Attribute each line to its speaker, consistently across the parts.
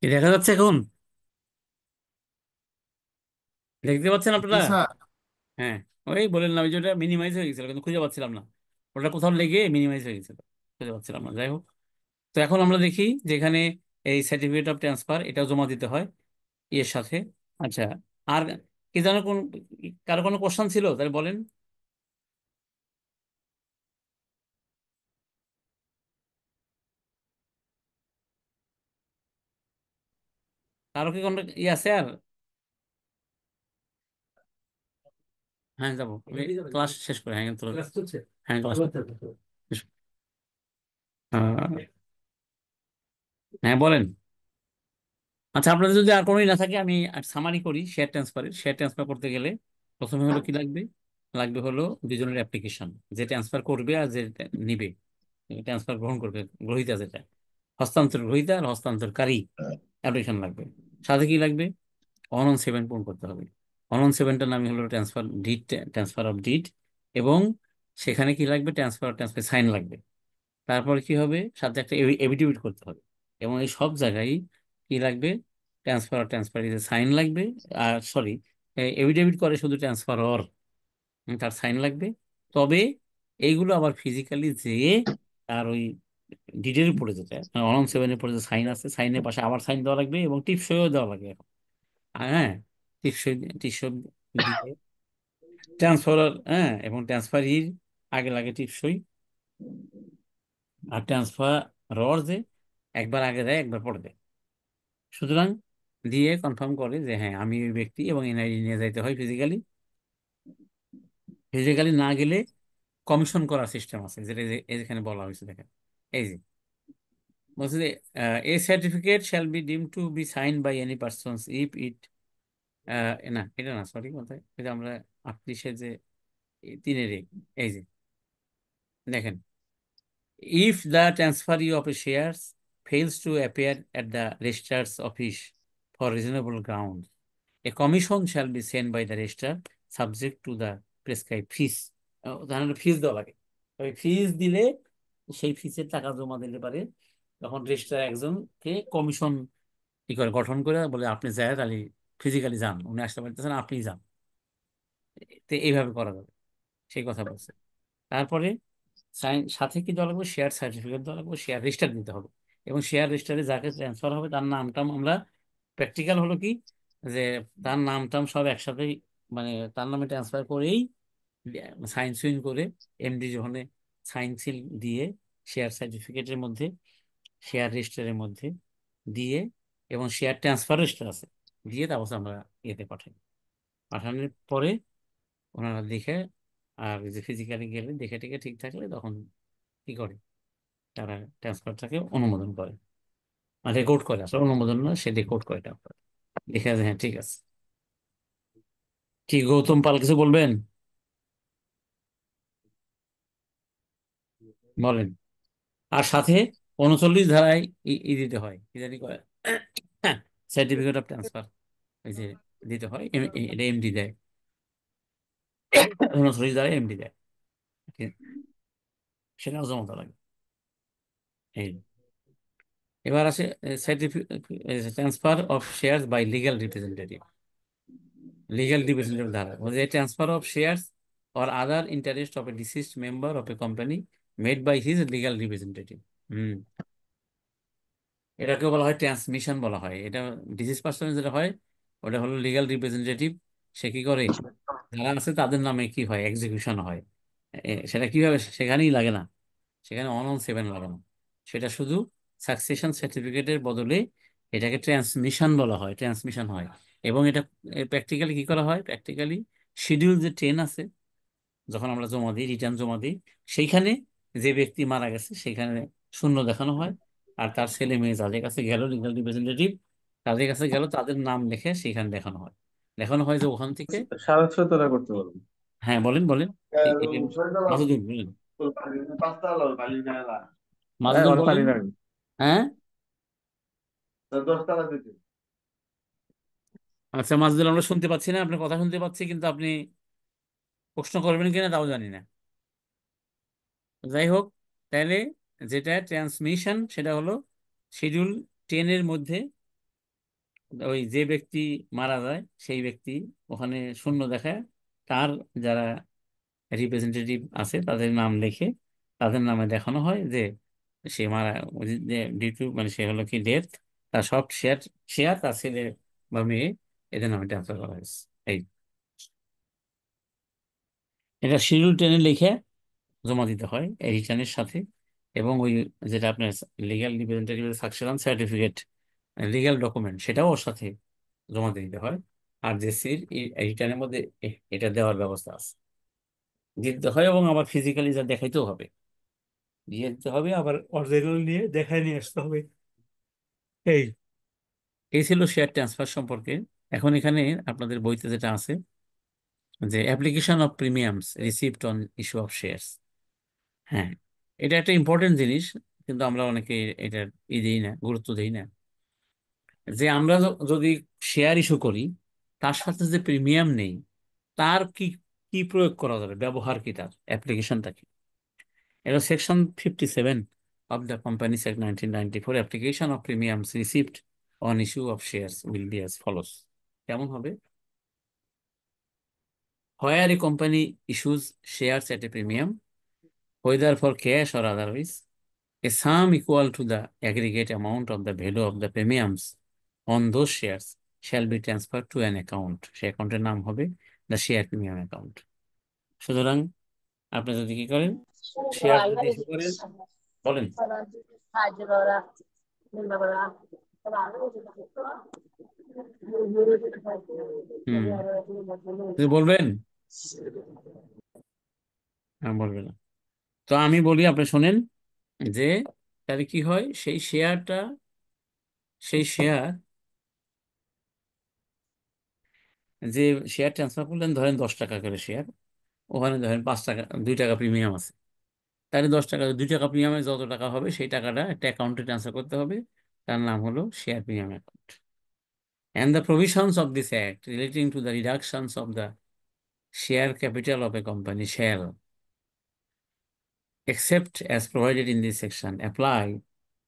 Speaker 1: কি দেখা যাচ্ছে এখন? দেখতে পাচ্ছেন
Speaker 2: জি
Speaker 1: আপনারা?
Speaker 2: স্যার।
Speaker 1: হ্যাঁ। ওই বলেন না, ওই যে ওটা মিনিমাইজ হয়ে গেছিল কিন্তু খুঁজে পাচ্ছিলাম না। ওটা কোথাও লেগে মিনিমাইজ হয়ে গেছিল, খুঁজে পাচ্ছিলাম না। যাই হোক, তো এখন আমরা দেখি যেখানে এই সার্টিফিকেট অফ ট্রান্সফার এটা জমা দিতে হয় এর সাথে। আচ্ছা, আর কি যেন কোন, কারো কোনো কোশ্চেন ছিল তাহলে বলেন। কারো কি কোনো ই আছে আর? হ্যাঁ, যাবো, ক্লাস শেষ করে। হ্যাঁ, হ্যাঁ, ক্লাস। হ্যাঁ, বলেন। আচ্ছা, আপনাদের যদি আর কোনোই না থাকে, আমি সামারি করি। শেয়ার ট্রান্সফার করতে গেলে প্রথমে হলো কি লাগবে? লাগবে হলো দুজনের অ্যাপ্লিকেশন, যে ট্রান্সফার করবে আর যে নিবে, ট্রান্সফার গ্রহণ করবে, গ্রহীতা যেটা, হস্তান্তর গ্রহীতা আর হস্তান্তরকারী অ্যাপ্লিকেশন লাগবে। সাথে কি লাগবে? 117 পূরণ করতে হবে। 117টার নামই হলো transfer did, transfer of did. এবং সেখানে কি লাগবে? ট্রান্সফার সাইন লাগবে। তারপর কি হবে? সাথে একটা এভিডেভিট করতে হবে। এবং এই সব জায়গায় কি লাগবে? ট্রান্সফার সাইন লাগবে। আর সরি, এভিডেভিট করে শুধু ট্রান্সফার তার সাইন লাগবে। তবে এইগুলো আবার ফিজিক্যালি যেয়ে আর ওই ডিডের উপরে যেটা 117-এর উপরে যে সাইন আছে, সাইনের পাশে আবার সাইন দেওয়া লাগবে এবং টিপসইও দেওয়া লাগবে এখন। হ্যাঁ, টিপসই, টিপসই দিয়ে ট্রান্সফার, হ্যাঁ, এবং ট্রান্সফারির আগে লাগে টিপসই। আর ট্রান্সফার যে একবার আগে দেয় একবার পরে দেয়। সুতরাং দিয়ে কনফার্ম করে যে হ্যাঁ আমি ওই ব্যক্তি, এবং এনআইডি নিয়ে যাইতে হয় ফিজিক্যালি। ফিজিক্যালি না গেলে কমিশন করার সিস্টেম আছে, যেটা যেখানে বলা হয়েছে দেখেন। এই যে বলছে যে a certificate shall be deem to be sign by any person if it, না এটা না, সরি, কোথায় এটা আমরা 38-এ যে তিনের এই যে দেখেন, if the transferee of shares fails to appear at the registrar's office for reasonable grounds, a commission shall be sent by the registrar subject to the prescribed fees. তাহলে ফিস দেওয়া লাগে। ওই ফিস দিলে, সেই ফিসের টাকা জমা দিলে পারে, তখন রেজিস্ট্রার একজনকে কমিশন কি করে গঠন করে বলে আপনি যায় তাহলে ফিজিক্যালি যান, উনি আসতে পারতেছেন আপনি যান। তো এইভাবে করা যাবে, সেই কথা বলছে। তারপরে সাইন সাথে কি দেওয়া লাগবে? শেয়ার সার্টিফিকেট দেওয়া লাগবে, শেয়ার রেজিস্টার দিতে হবে। এবং শেয়ার রেজিস্টারে যাকে ট্রান্সফার হবে তার নামটাম আমরা, প্র্যাকটিক্যাল হলো কি, যে তার নামটাম সব একসাথেই, মানে তার নামে ট্রান্সফার করেই সাইন সুইন করে এমডি যখন সাইন সিল দিয়ে শেয়ার সার্টিফিকেটের মধ্যে, শেয়ার রেজিস্টারের মধ্যে দিয়ে, এবং শেয়ার ট্রান্সফার রেজিস্টার আছে দিয়ে, তারপর আমরা ইয়েতে পাঠাই। পাঠানোর পরে ওনারা দেখে, আর যে ফিজিক্যালি গেলে দেখে টেকে ঠিক থাকলে তখন কি করে, তারা ট্রান্সফারটাকে অনুমোদন করে, মানে রেকর্ড করে। আসলে অনুমোদন না, সে রেকর্ড করে ট্রান্সফার, দেখে যে হ্যাঁ ঠিক আছে। কি গৌতম পাল, কিছু বলবেন? বলেন। আর সাথে 39 ধারায় ই দিতে হয়, কি জানি কয়, সার্টিফিকেট অফ ট্রান্সফার, ওই যে দিতে হয়, এটা এমডি দেয়। 39 ধারায় এমডি দেয়, ঠিক, সেটাও জমা দেওয়া লাগে। এই এবার আছে certificate, transfer of shares by legal representative. Legal representative ধারা বলছে transfer of shares or other interest of a deceased member of a company made by his legal representative. হুম, এটাকে বলা হয় ট্রান্সমিশন বলা হয়। এটা ডিসিজ পার্সন যেটা হয়, ওটা হলো লিগ্যাল রিপ্রেজেন্টেটিভ। সে কি করে? যারা আছে তাদের নামে কি হয়, এক্সিকিউশন হয়। সেটা কিভাবে? সেখানেই লাগে না, সেখানে 117 লাগে না। সেটা শুধু সাকসেশন সার্টিফিকেটের বদলে এটাকে ট্রান্সমিশন বলা হয়, ট্রান্সমিশন হয়। এবং এটা প্র্যাকটিক্যালি কি করা হয়? প্র্যাকটিক্যালি শিডিউল যে 10 আছে, যখন আমরা জমা দিই, রিটার্ন জমা দিই, সেইখানে যে ব্যক্তি মারা গেছে সেখানে শূন্য দেখানো হয়। আর তার ছেলে মেয়ে যাদের কাছে গেল, লিগাল রিপ্রেজেন্টেটিভ তাদের কাছে গেল, তাদের নাম লিখে সেখানে দেখানো হয়। দেখানো হয় যে ওখান থেকে।
Speaker 2: সাড়ে ছয়তলা করতে পারবো।
Speaker 1: হ্যাঁ, বলেন বলেন। মাসুদুল বলেন,
Speaker 2: হ্যাঁ,
Speaker 1: মাসুদুল
Speaker 2: ওর
Speaker 1: বলেন।
Speaker 2: পানি লাগবে।
Speaker 1: হ্যাঁ, আচ্ছা মাসুদুল, আমরা শুনতে পাচ্ছি না, আপনার কথা শুনতে পাচ্ছি কিন্তু আপনি প্রশ্ন করবেন কিনা তাও জানি না। যাই হোক, তাহলে যেটা ট্রান্সমিশন সেটা হলো শিডিউল 10-এর মধ্যে ওই যে ব্যক্তি মারা যায় সেই ব্যক্তি ওখানে শূন্য দেখায়, তার যারা রিপ্রেজেন্টেটিভ আছে তাদের নাম লিখে তাদের নামে দেখানো হয় যে সে মারা, ডিউ টু মানে সে হলো কি ডেথ, তার সব শেয়ার শেয়ার তার ছেলে বা মেয়ে এদের নামে ট্রান্সফার করা হয়েছে। এই এটা শিডিউল টেনে লিখে জমা দিতে হয় এই রিটার্নের সাথে, এবং ওই যেটা আপনার legal representative succession certificate, legal document, সেটাও ওর সাথে জমা দিতে হয়। আর জেসির রিটার্নের মধ্যে এটা দেওয়ার ব্যবস্থা আছে, দিতে হয়, এবং আবার ফিজিক্যালি যা দেখাইতেও হবে, দিয়ে দিতে হবে, আবার অরিজিনাল নিয়ে দেখায় নিয়ে আসতে হবে। এই এই ছিল শেয়ার ট্রান্সফার সম্পর্কে। এখন এখানে আপনাদের বইতে যেটা আছে যে application of premiums received on issue of shares, হ্যাঁ, এটা একটা ইম্পর্টেন্ট জিনিস, কিন্তু আমরা অনেকে এটার দিই না, গুরুত্ব দিই না। যে আমরা যদি শেয়ার ইস্যু করি, তার সাথে যে প্রিমিয়াম নেই, তার কি কি প্রয়োগ করা যাবে, ব্যবহার কি, তার অ্যাপ্লিকেশনটা কি। এটা section 57 of the Companies Act 1994, application of premiums received on issue of shares will be as follows. কেমন হবে? Where a company issues shares at a premium, whether for cash or otherwise, a sum equal to the aggregate amount of the value of the premiums on those shares shall be transferred to an account. সে অ্যাকাউন্টের নাম হবে the share premium account. সুতরাং আপনি যদি কি করেন, share যদি issue করেন, বলেন। হুম, কিছু বলবেন? বলবেন না? তো আমি বলি, আপনি শোনেন যে তাহলে কি হয়, সেই শেয়ার যে শেয়ার ট্রান্সফার করলেন, ধরেন 10 টাকা করে শেয়ার, ওখানে ধরেন 5 টাকা 2 টাকা প্রিমিয়াম আছে, তাহলে 10 টাকা 2 টাকা প্রিমিয়ামে যত টাকা হবে সেই টাকাটা একটা অ্যাকাউন্টে ট্রান্সফার করতে হবে, তার নাম হলো share premium account. And the provisions of this act relating to the reductions of the share capital of a company shall, except as provided in this section, apply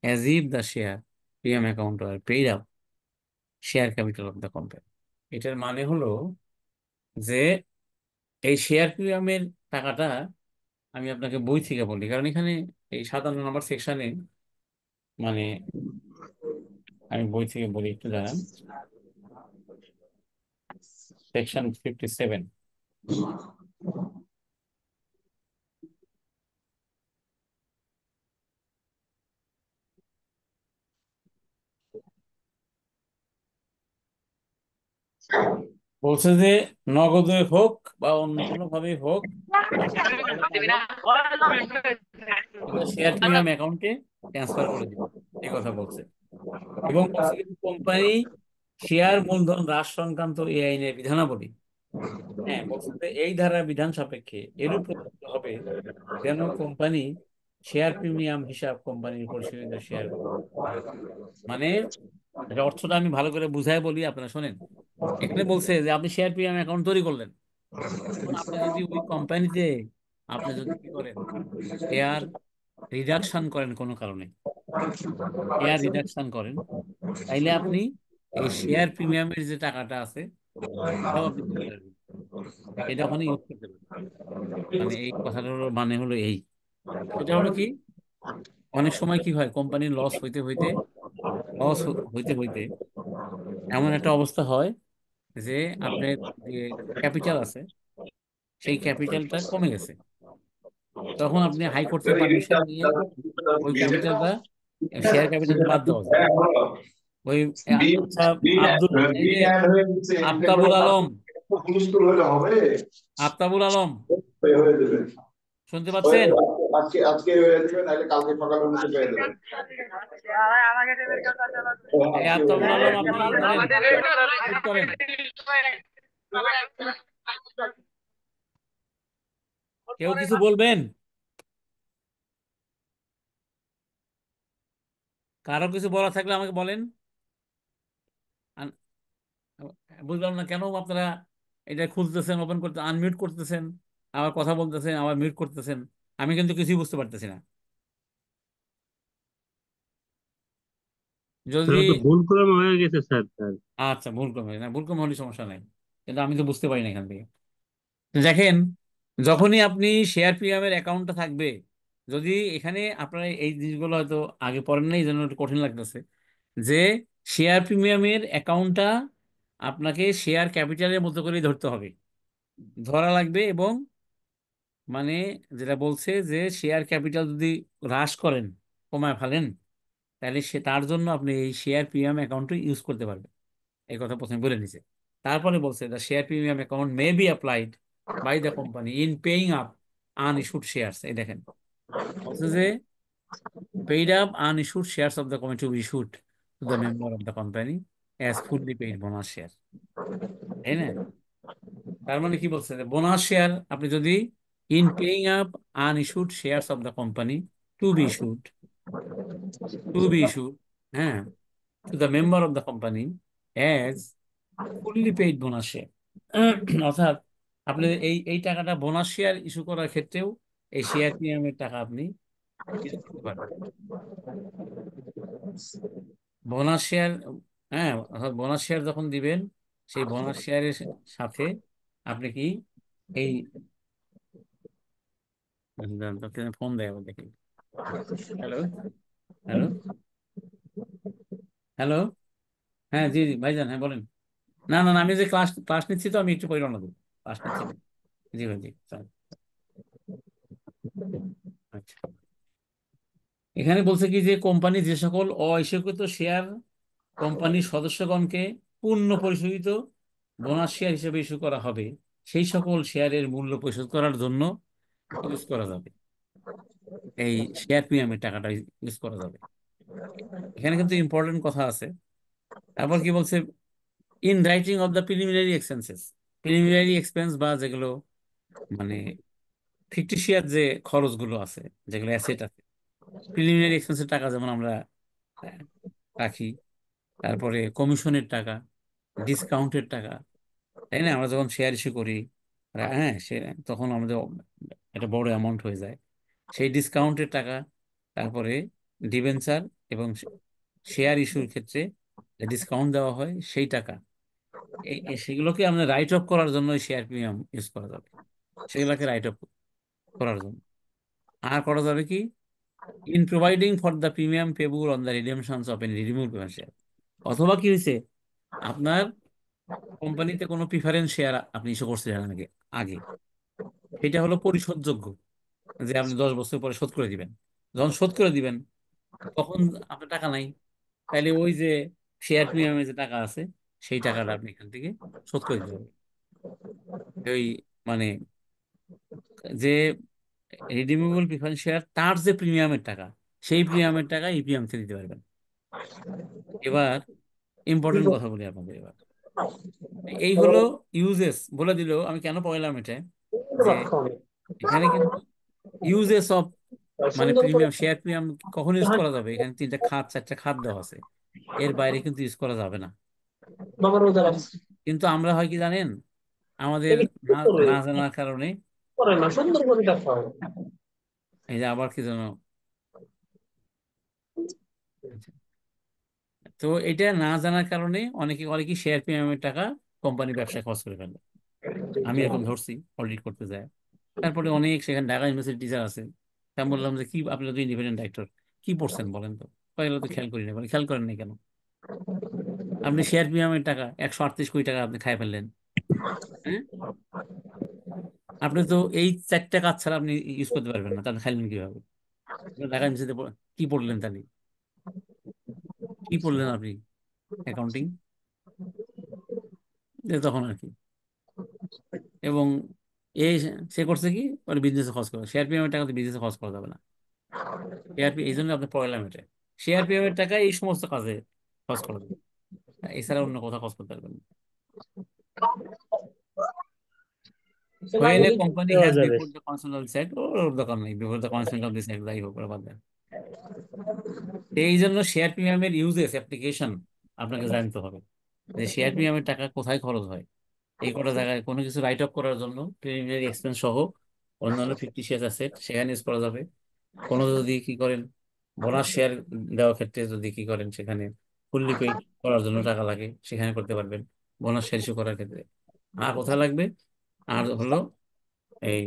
Speaker 1: as if the share premium account were paid up share capital of the company. এটার মানে হলো যে এই share প্রিমিয়ামের টাকাটা, আমি আপনাকে বই থেকে বলি, কারণ এখানে এই 57 নম্বর সেকশনে, মানে আমি বই থেকে বলি, একটু দাঁড়ান। সেকশন 57 বলছে যে নগদে হোক বা অন্য কোনো ভাবে হোক, আপনি কি করেন আগে, এটা শেয়ার প্রিমিয়াম অ্যাকাউন্টে ট্রান্সফার করে দিবেন, এই কথা বলছে। এবং বলছে কিন্তু কোম্পানি শেয়ার মূলধন হ্রাস সংক্রান্ত এই আইনের বিধানাবলী, হ্যাঁ, বলছে যে এই ধারার বিধান সাপেক্ষে এরূপ প্রযোজ্য হবে যেন কোম্পানি শেয়ার প্রিমিয়াম হিসাব কোম্পানির পরিচালিত শেয়ার, মানে এটা অর্থটা আমি ভালো করে বুঝাই বলি, আপনারা শোনেন। এখানে বলছে যে আপনি শেয়ার প্রিমিয়াম অ্যাকাউন্ট তৈরি করলেন, এখন আপনি যদি ওই কোম্পানিতে আপনি যদি কি করেন, শেয়ার রিডাকশন করেন কোনো কারণে, শেয়ার রিডাকশন করেন, তাইলে আপনি এই শেয়ার প্রিমিয়ামের যে টাকাটা আছে এটাও আপনি দিতে পারবেন, এটা ওখানে ইউজ করতে পারবেন। মানে এই কথাটার মানে হলো এই, সেটা হলো কি, অনেক সময় কি হয়, কোম্পানির লস হইতে হইতে, লস হইতে হইতে এমন একটা অবস্থা হয় যে আপনার যে ক্যাপিটাল আছে সেই ক্যাপিটালটা কমে গেছে, তখন আপনি হাইকোর্ট থেকে পারমিশন নিয়ে ওই ক্যাপিটালটা, শেয়ার ক্যাপিটালটা বাদ দেওয়া যায়। ওই আচ্ছা, আব্দুল, এই যে আফতাবুল আলম, আফতাবুল আলম,
Speaker 2: হয়ে দেবে।
Speaker 1: শুনতে পাচ্ছেন?
Speaker 2: আজকে আজকে হয়ে দেবে, নাহলে কালকে সকালের মধ্যে পেয়ে দেবেন।
Speaker 1: এই
Speaker 2: আজকে হয়ে
Speaker 1: আফতাবুল আলম, আপনি ধরেন, মিউট
Speaker 2: যাবে।
Speaker 1: করেন, কেউ কিছু বলবেন? কারো কিছু বলা থাকলে আমাকে বলেন। আন- বুঝলাম না কেন আপনারা এটা খুঁজতেছেন, ওপেন করতে, আনমিউট করতেছেন, আবার কথা বলতেছেন, আবার মিউট করতেছেন, আমি কিন্তু কিছুই বুঝতে পারতেছি না। যদি,
Speaker 3: স্যার তো ভুল করে হয়ে গেছে স্যার স্যার।
Speaker 1: আচ্ছা ভুল কমে না, ভুল কমে হলে সমস্যা নাই, কিন্তু আমি তো বুঝতে পারি না এখান থেকে। তো দেখেন, যখনই আপনি শেয়ার প্রিমিয়ামের অ্যাকাউন্টটা থাকবে, যদি এখানে আপনার এই জিনিসগুলো হয়তো আগে পড়েন না, এই জন্য একটু কঠিন লাগতেছে, যে শেয়ার প্রিমিয়ামের অ্যাকাউন্টটা আপনাকে শেয়ার ক্যাপিটালের মতো করেই ধরতে হবে, ধরা লাগবে। এবং মানে যেটা বলছে যে শেয়ার ক্যাপিটাল যদি হ্রাস করেন, কমায় ফেলেন, তাহলে সে তার জন্য আপনি এই শেয়ার প্রিমিয়াম অ্যাকাউন্টটি ইউজ করতে পারবেন। এই কথা প্রথমে বলে নিছে। তারপরে বলছে the share premium account may be applied by the company in paying up unissued shares. এই দেখেন, বলছে যে paid up unissued shares of the company to be issued to the member of the company as fully paid bonus share. তাই না? তার মানে কি বলছে, যে বোনাস শেয়ার আপনি যদি in paying up unissued shares of the company to be issued, to be issued, হ্যাঁ, to the member of the company as fully paid bonus share. অর্থাৎ আপনি এই এই টাকাটা বোনাস শেয়ার ইস্যু করার ক্ষেত্রেও এই শেয়ার প্রিমিয়ামের টাকা আপনি ইউজ করতে পারবেন। বোনাস শেয়ার, হ্যাঁ, অর্থাৎ বোনাস শেয়ার যখন দিবেন, সেই বোনাস শেয়ারের সাথে আপনি কি এই, ফোন দেয় আবার দেখি। হ্যালো, হ্যালো, হ্যালো, হ্যাঁ জি জি ভাইজান, হ্যাঁ বলেন। না না না, আমি যে ক্লাস ক্লাস নিচ্ছি, তো আমি একটু পরিমাণ দেবো, ক্লাস নিচ্ছি। জি ভাই, জি স্যার। আচ্ছা, এখানে বলছে কি যে কোম্পানি যে সকল অইস্যুকৃত শেয়ার কোম্পানির সদস্যগণকে পূর্ণ পরিশোধিত বোনাস শেয়ার হিসেবে ইস্যু করা হবে, সেই সকল শেয়ারের মূল্য পরিশোধ করার জন্য ইউজ করা যাবে, এই শেয়ার প্রিমিয়ামের টাকাটা ইউজ করা যাবে। এখানে কিন্তু ইম্পর্টেন্ট কথা আছে। তারপর কি বলছে, in writing of the preliminary expenses, preliminary expense বা যেগুলো মানে ফিকটিশিয়াস যে খরচগুলো আছে, যেগুলো অ্যাসেট আছে, প্রিলিমিনারি এক্সপেন্সের টাকা যেমন আমরা আহ, রাখি, তারপরে কমিশনের টাকা, ডিসকাউন্টের টাকা, তাই না? আমরা যখন শেয়ার ইস্যু করি, হ্যাঁ, সে তখন আমাদের একটা বড় অ্যামাউন্ট হয়ে যায়, সেই ডিসকাউন্টের টাকা, তারপরে ডিবেঞ্চার এবং শেয়ার ইস্যুর ক্ষেত্রে ডিসকাউন্ট দেওয়া হয় সেই টাকা, সেগুলোকে আমরা রাইট অফ করার জন্য শেয়ার প্রিমিয়াম ইউজ করা যাবে, সেগুলোকে রাইট অফ করার জন্য। আর করা যাবে কি, in providing for the premium payable on the redemptions of an redeemable preference share. অথবা কি হয়েছে, আপনার কোম্পানিতে কোনো প্রিফারেন্স শেয়ার আপনি ইস্যু করছিলেন আগে, আগে সেটা হলো পরিশোধযোগ্য, যে আপনি 10 বছর পরে শোধ করে দিবেন। যখন শোধ করে দিবেন, তখন আপনার টাকা নাই, তাইলে ওই যে শেয়ার প্রিমিয়ামে যে টাকা আছে, সেই টাকাটা আপনি এখান থেকে শোধ করে দিতে হবে। ওই মানে যে রিডিমেবল প্রিফারেন্স শেয়ার, তার যে প্রিমিয়ামের টাকা, সেই প্রিমিয়ামের টাকা ইপিএম থেকে দিতে পারবেন। এবার ইম্পর্টেন্ট কথা বলি আপনাদের এবার, এই হলো ইউজেস বলে দিলেও, আমি কেন পড়লাম এটা, যে এখানে কিন্তু ইউজেস অফ মানে
Speaker 3: সুন্দর করে
Speaker 1: প্রিমিয়াম, শেয়ার প্রিমিয়াম কখন ইউজ করা যাবে, এখানে তিনটা খাত চারটা খাত দেওয়া আছে, এর বাইরে কিন্তু ইউজ করা যাবে না।
Speaker 3: বাবার রোজা
Speaker 1: কিন-
Speaker 3: রাখছে।
Speaker 1: কিন্তু আমরা হয় কি জানেন, আমাদের
Speaker 3: এটা কি
Speaker 1: না
Speaker 3: করে
Speaker 1: না জানার কারণে,
Speaker 3: করে না, সুন্দর করে দেখা হয়।
Speaker 1: এই যে আবার কি যেন, আচ্ছা, তো এটা না জানার কারণে অনেকে করে কি শেয়ার প্রিমিয়ামের টাকা কোম্পানি ব্যবসায় খরচ করে ফেলে। আমি এরকম ধরছি, অডিট করতে যায়, তারপরে অনেক সেখানে ঢাকা ইউনিভার্সিটি টিচার আছে, তা আমি বললাম যে কি আপনি তো ইন্ডিপেন্ডেন্ট ডাইরেক্টর, কি পড়ছেন বলেন তো? এগুলো তো খেয়াল করি না। বলে, খেয়াল করেন না কেন? আপনি শেয়ার প্রিমিয়ামের টাকা 138 কোটি টাকা আপনি খাই ফেললেন, হ্যাঁ? আপনি তো এই 4টা কাজ ছাড়া আপনি ইউজ করতে পারবেন না, তাহলে খাইলেন কিভাবে? আপনি ঢাকা ইউনিভার্সিটিতে কি পড়লেন তাহলে? কি পড়লেন আপনি? অ্যাকাউন্টিং, তখন আর কি। এবং এই সে করছে কি, ওর বিজনেসে খরচ করে, শেয়ার প্রিমিয়ামের টাকা তো বিজনেসে খরচ করা যাবে না। এই জন্য আপনি পড়ালাম এটা, শেয়ার প্রিমিয়ামের টাকা এই সমস্ত কাজে খরচ করা যাবে, এছাড়া অন্য কোথাও খরচ করতে পারবেন না।
Speaker 3: সে না
Speaker 1: When a
Speaker 3: বলেই তো
Speaker 1: company
Speaker 3: দেওয়া
Speaker 1: has
Speaker 3: যাবে।
Speaker 1: before the consent of this act, ওর দরকার নেই, before the consent of this act, যাই হোক, ওরা বাদ দেন। এই জন্য শেয়ার প্রিমিয়ামের ইউজেস অ্যাপ্লিকেশন আপনাকে জানতে হবে, যে শেয়ার প্রিমিয়ামের টাকা কোথায় খরচ হয়। এই কটা জায়গায় কোনো কিছু রাইট অফ করার জন্য প্রিলিমিনারি এক্সপেন্স সহ অন্যান্য ফিকটিশিয়াস অ্যাসেট সেখানে ইউজ করা যাবে। কোনো যদি কি করেন, বোনাস শেয়ার দেওয়ার ক্ষেত্রে যদি কি করেন, সেখানে ফুললি পেইড করার জন্য টাকা লাগে, সেখানে করতে পারবেন বোনাস শেয়ার ইস্যু করার ক্ষেত্রে। আর কোথায় লাগবে? আর হলো এই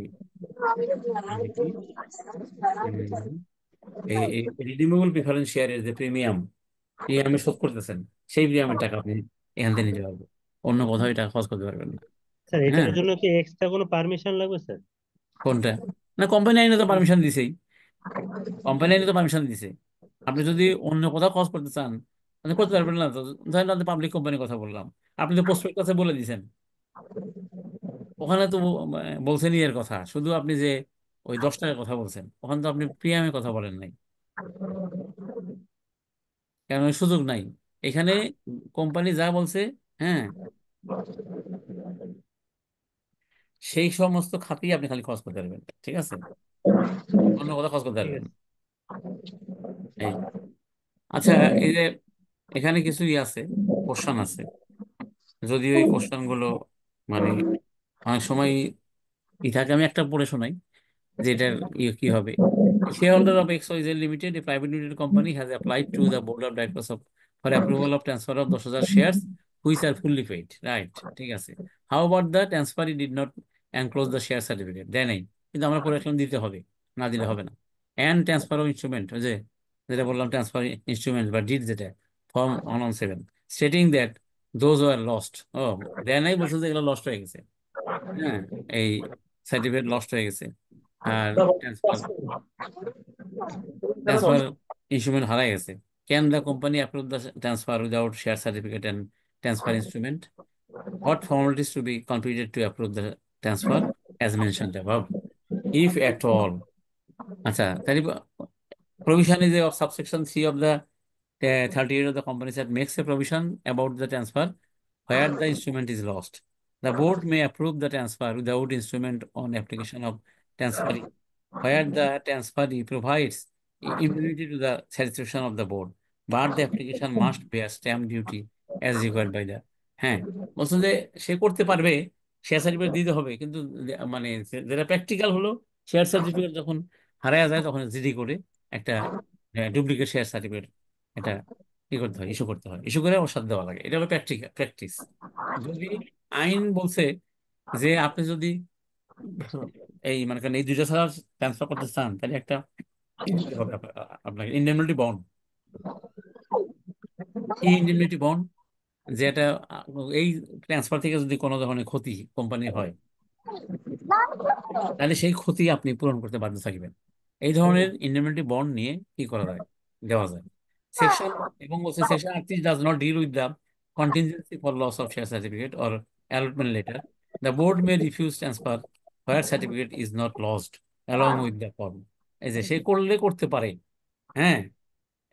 Speaker 1: কি উম, এই রিডিমেবল প্রিফারেন্স শেয়ারের যে প্রিমিয়াম, প্রিমিয়ামে শোধ করতেছেন, সেই প্রিমিয়ামের টাকা আপনি এখান থেকে নিতে পারবেন, অন্য কোথাও এই টাকা খরচ করতে পারবেন না।
Speaker 3: স্যার
Speaker 1: হ্যাঁ,
Speaker 3: এটার জন্য কি এক্সট্রা কোনো পারমিশন লাগবে স্যার?
Speaker 1: কোনটা? না, কোম্পানি আইনে তো পারমিশন দিছেই, কোম্পানি আইনে তো পারমিশন দিছে। আপনি যদি অন্য কোথাও খরচ করতে চান আপনি করতে পারবেন না তো। ধরেন আপনি পাবলিক কোম্পানির কথা বললাম, আপনি তো প্রসপেক্টাসে বলে দিয়েছেন, ওখানে তো বলছেনই এর কথা, শুধু আপনি যে ওই 10 টাকার কথা বলছেন, ওখানে তো আপনি প্রিমিয়ামের কথা বলেন নাই, কারণ ওই সুযোগ নাই এখানে। কোম্পানি যা বলছে, হ্যাঁ, সেই সমস্ত খাতেই আপনি খালি খরচ করতে পারবেন, ঠিক আছে, অন্য কথা খরচ করতে
Speaker 3: ঠিক
Speaker 1: পারবেন না।
Speaker 3: আছে।
Speaker 1: এই, আচ্ছা, এই যে এখানে কিছুই আছে, কোশ্চান আছে, যদিও এই কোশ্চান গুলো মানে অনেক সময় থাকে, আমি একটা পড়ে শোনাই যে এটার ইয়ে কি হবে। Shareholder of XYZ Limited, a private limited company, has applied to the board of directors of for approval of transfer of 10,000 shares which are fully paid, right? ঠিক আছে। How about the transferee did not enclose the share certificate? দেয় নাই, কিন্তু আমরা পরে এখন দিতে হবে, না দিলে হবে না। And transfer of instrument, ওই যে যেটা বললাম ট্রান্সফার ইনস্ট্রুমেন্ট বা ডিড, যেটা form 117, stating that those were lost, ও দেয় নাই, বলছে যে এগুলো লস্ট হয়ে গেছে। হ্যাঁ, এই সার্টিফিকেট লস্ট হয়ে গেছে, আর ট্রান্সফার ট্রান্সফার ইনস্ট্রুমেন্ট হারাই গেছে। Can the company approve the transfer without share certificate and transfer instrument? What formalities to be completed to approve the transfer as mentioned above, if at all? আচ্ছা, তাহলে provision is of subsection 3 of the 38 of the Companies Act makes a provision about the transfer where the instrument is lost. The board may approve the transfer without instrument on application of transferee, where the transferee provides immunity to the satisfaction of the board, but the application must bear stamp duty as required by the, হ্যাঁ, বলছেন যে সে করতে পারবে, share certificate দিতে হবে, কিন্তু মানে যেটা প্র্যাকটিক্যাল হলো, শেয়ার সার্টিফিকেট যখন হারায় যায় তখন জিডি করে একটা ডুপ্লিকেট শেয়ার সার্টিফিকেট, এটা কি করতে হয়, ইস্যু করতে হয়, ইস্যু করে ওর সাথে দেওয়া লাগে, এটা হলো প্র্যাকটিক্যাল প্র্যাকটিস। যদি আইন বলছে যে আপনি যদি এই মানে করেন এই 2টা ছাড়া ট্রান্সফার করতে চান, তাহলে একটা কি দিতে হবে আপনাকে, ইন্ডেমনিটি বন্ড। কি ইন্ডেমনিটি বন্ড? যেটা এই ট্রান্সফার থেকে যদি কোনো ধরনের ক্ষতি কোম্পানি হয়, তাহলে সেই ক্ষতি আপনি পূরণ করতে বাধ্য থাকবেন। এই ধরনের ইন্ডেমনিটি বন্ড নিয়ে কি করা যায়, দেওয়া যায়। সেকশন, এবং বলছে section 38 does not deal with the contingency for loss of share certificate or allotment letter. The board may refuse transfer where certificate is not lost along with the form. এই যে সে করলে করতে পারে, হ্যাঁ,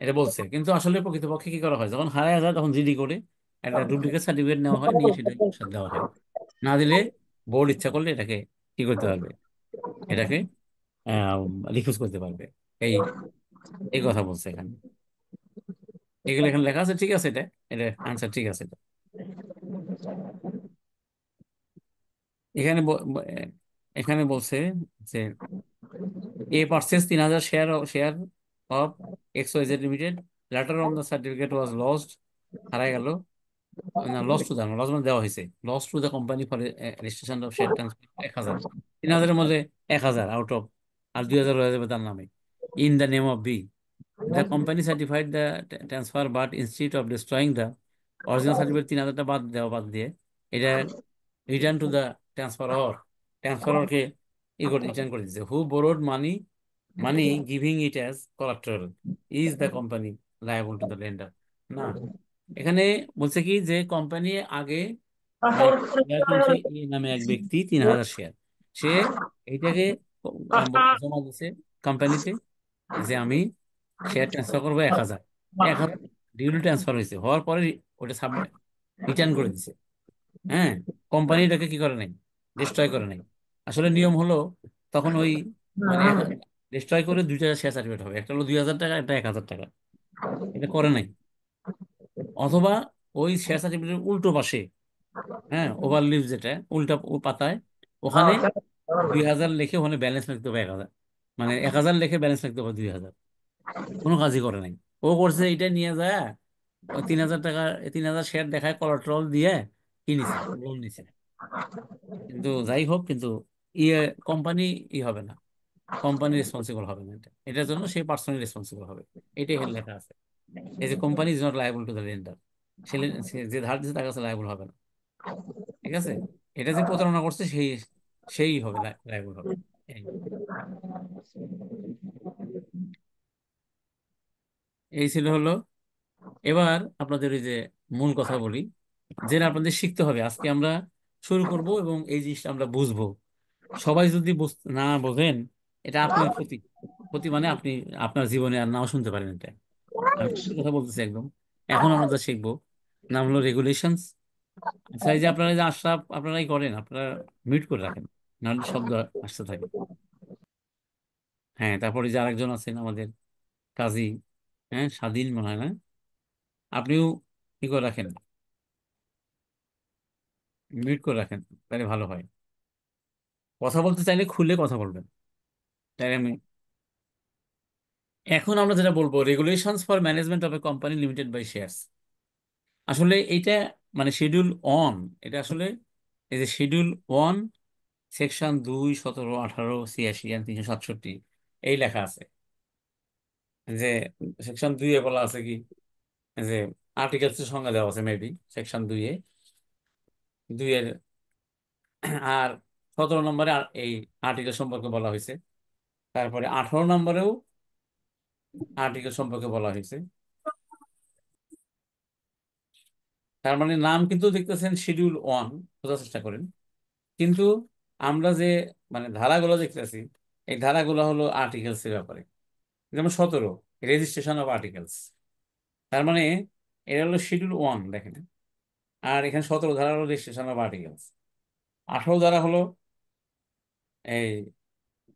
Speaker 1: এটা বলছে, কিন্তু আসলে প্রকৃতপক্ষে কি করা হয়, যখন হারায় যায় তখন জিডি করে একটা ডুপ্লিকেট সার্টিফিকেট নেওয়া হয়, নিয়ে সেটা সাথে দেওয়া হয়। না দিলে বোর্ড ইচ্ছা করলে এটাকে কি করতে পারবে, এটাকে রিফিউজ করতে পারবে। এই এই কথা বলছে এখানে, এগুলো এখানে লেখা আছে, ঠিক আছে, এটা এটা আনসার ঠিক আছে এটা। এখানে এখানে বলছে যে a purchase 3,000 share of XYZ limited, letter on the certificate was lost, হারাই গেল, না লস টু দ্য, লস মানে দেওয়া হয়েছে, loss to the company for registration of share transfer 1,000, 3,000-এর মধ্যে 1,000 আউট অফ, আর 2,000 হয়ে যাবে তার নামে, in the name of B. The company certified the transfer, but instead of destroying the original certificate, 3,000টা বাদ দিয়ে এটা রিটার্ন টু দ্য ট্রান্সফারর, ট্রান্সফাররকে রিটার্ন করে দিচ্ছে। হু borrowed money giving it as collateral, is the company liable to the lender? না, এখানে বলছে কি যে কোম্পানি আগে শেয়ার কিনছে, এই নামে এক ব্যক্তি 3,000 শেয়ার, সে এইটাকে জমা দিচ্ছে কোম্পানিতে যে আমি শেয়ার ট্রান্সফার করবো 1,000, 1,000 ডিউলি ট্রান্সফার হয়েছে, হওয়ার পরে ওটা রিটার্ন করে দিছে। হ্যাঁ, কোম্পানি এটাকে কি করে নাই, ডিস্ট্রয় করে নাই। আসলে নিয়ম হলো তখন ওই মানে ডিস্ট্রয় করে 2টা শেয়ার সার্টিফিকেট হবে, একটা হলো 2,000 টাকা, একটা 1,000 টাকা, এটা করে নাই। অথবা ওই শেয়ার সার্টিফিকেটের উল্টো পাশে, হ্যাঁ, ওভারলিভ যেটা উল্টা পাতায়, ওখানে 2,000 লিখে ওখানে ব্যালেন্স লিখতে হবে 1,000, মানে 1,000 লিখে ব্যালেন্স লিখতে হবে 2,000, কোনো কাজই করে নাই। ও করছে এটা নিয়ে যায় ওই 3,000 টাকা, 3,000 শেয়ার দেখায় কোলাটেরাল দিয়ে কি নিছে, লোন নিছে। কিন্তু যাই হোক, কিন্তু ইয়ে কোম্পানি হবে না, কোম্পানি রেসপন্সিবল হবে না, এটার জন্য সে পার্সোনালি রেসপন্সিবল হবে। এটাই এখানে লেখা আছে, এই যে company is not liable to the lender, সে যে ধার দিচ্ছে তার কাছে লায়াবল হবে না। ঠিক আছে, এটা যে প্রতারণা করছে সেই হবে লায়াবল হবে। এই এই ছিল হলো। এবার আপনাদের ওই যে মূল কথা বলি, যেটা আপনাদের শিখতে হবে। আজকে আমরা শুরু করব এবং এই জিনিসটা আমরা বুঝবো। সবাই যদি না বোঝেন, এটা আপনার ক্ষতি। ক্ষতি মানে আপনি আপনার জীবনে আর নাও শুনতে পারেন এটা। আমি সত্যি কথা বলতেছি একদম। এখন আমরা যা শিখবো নাম হলো রেগুলেশনস। আচ্ছা, এই যে আপনারা যে আশরাফ আপনারাই করেন, আপনারা মিউট করে রাখেন, নাহলে শব্দ আসতে থাকে। হ্যাঁ, তারপরে যে আরেকজন আছেন আমাদের কাজী, হ্যাঁ স্বাধীন মনে হয় না, আপনিও কি করে রাখেন, মিউট করে রাখেন, তাহলে ভালো হয়। কথা বলতে চাইলে খুলে কথা বলবেন, তাই আমি। এখন আমরা যেটা বলবো, regulations for management of a company limited by shares. আসলে এইটা মানে শিডিউল অন, এটা আসলে এই যে শিডিউল 1, সেকশন 2, 17, 18, 86 আর 367 এই লেখা আছে। যে সেকশন 2-এ বলা আছে কি, যে আর্টিকেলস সংজ্ঞা দেওয়া আছে মেবি সেকশন 2-এ, 2-এর আর 17 নম্বরে এই আর্টিকেল সম্পর্কে বলা হয়েছে। তারপরে 18 নম্বরেও আর্টিকেল সম্পর্কে বলা হয়েছে। তার মানে নাম কিন্তু দেখতেছেন শিডিউল 1, বোঝার চেষ্টা করেন। কিন্তু আমরা যে মানে ধারাগুলো দেখতেছি, এই ধারাগুলো হলো আর্টিকেলস এর ব্যাপারে। যেমন 17, রেজিস্ট্রেশন অফ আর্টিকেলস। তার মানে এটা হলো শিডিউল 1, দেখেন। আর এখানে 17 ধারা হলো রেজিস্ট্রেশন অফ আর্টিকেলস। 18 ধারা হলো এই,